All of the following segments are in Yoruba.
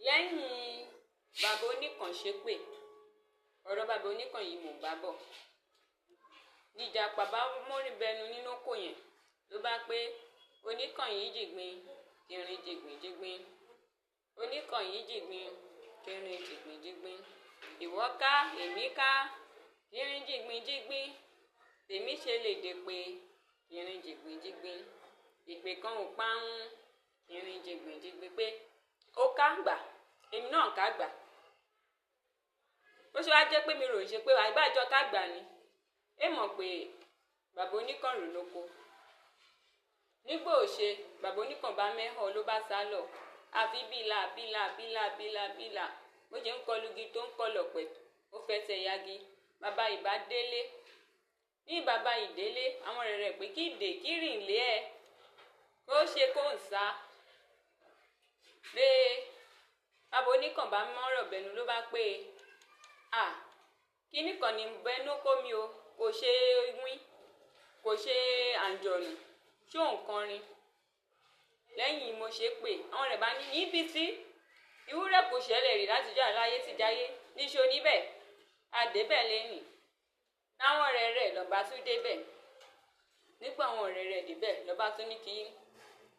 lẹ́yìn bàbá oníkan ṣépè, ọ̀rọ̀ bàbá oníkan yìí mò ń bá bọ̀. Ìjàpá bá mórí bẹnu nínú oko yẹn ló bá pé oníkan yìí jìgbìn kìnrin jìgbìn jìgbìn, oníkan yìí jìgbìn kìnrin jìgbìn jìgbìn, ìwọ ká èmi ká kìnrin jìgbìn jìgbìn, tèmi ṣe lè dè pé kìnrin jìgbìn jìgbìn, ìpè kan ò parun kìnrin jìgbìn jìgbìn, pé ó ká gbà èmi náà ká gbà. Ó ṣe wá jẹ́ pé mi rò ṣe pé àgbájọ ká gbà ni. Ẹ mọ̀ pé bàbá oníkan rò lóko. Nígbà òṣè bàbá oníkan bá mẹ́họ̀ ló bá sá lọ. Àfi bílà bílà bílà bílà bílà. Bó ṣe ń kọlugi tó ń kọlọ̀pẹ̀ ó fẹsẹ̀ yagi. Bàbá ìbá délé. Ní bàbá ìdélé àwọn ọ̀rẹ́ rẹ̀ pé kí ìdè kí rìn lé ẹ. Kó ṣe kó ń sá. Pé bàbá oníkan bá mọ́rọ̀ bẹnu ló bá pé kíní kan ní bẹnu kó mi o, kò ṣe wín, kò ṣe àǹjọ̀nù, ṣó nǹkan rin. Lẹ́yìn mo ṣe pé àwọn rẹ̀ bá ní níbi tí ìwúrẹ́ kò ṣẹlẹ̀ rí láti jọ́ àláyé ti jáyé níṣó níbẹ̀, àdébẹ̀ lẹ́nìí. Láwọn ọ̀rẹ́ rẹ̀ lọ́ba tún débẹ̀. Nígbà àwọn ọ̀rẹ́ rẹ̀ débẹ̀ lọ́ba tún ní kí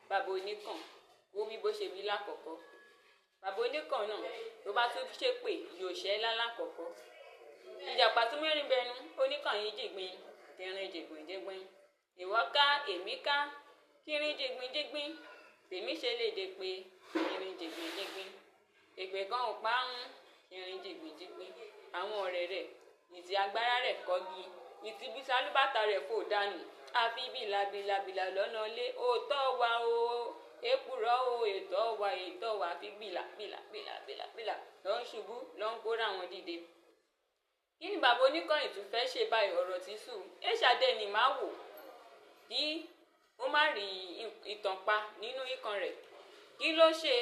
bàbá oníkan ó wí bó ṣe wí lákọ̀ọ́kọ́. Bàbá oníkan náà ló bá tún ṣépè yòòṣẹ́ lálákọ̀ọ́kọ́. Ìjàpá tún mẹ́rin bẹnu oníkan yìí jìgbìn kìnrin jìgbìn jìgbìn, ìwọ ká èmi ká kìnrin jìgbìn jìgbìn, tèmi ṣe lè dè pé kìnrin jìgbìn jìgbìn, ègbè kan ò parun kìnrin jìgbìn jìgbìn. Àwọn ọ̀rẹ́ rẹ̀ ìtì agbára rẹ̀ kọ́gi, ìtì bí sálúbàtà rẹ̀ fò dànù. Àfi bílà bílà bílà lọ́nà lé òótọ́ wa o, èkùrọ́ o, ètò wa fi bílà bílà bílà bílà bílà lọ́ ń ṣubú lọ́ ń kóra wọn dìde. Kí ni bàbá oníkan yìí tún fẹ́ ṣe báyìí ọ̀rọ̀ tí sùn? Èṣàdé ni máa wò kí ó má rí ìtàn pa nínú ikàn rẹ̀. Kí ló ṣe?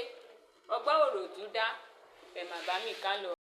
Ọgbọ́n òrò tún dá. Ẹ má bá mi ká lọ.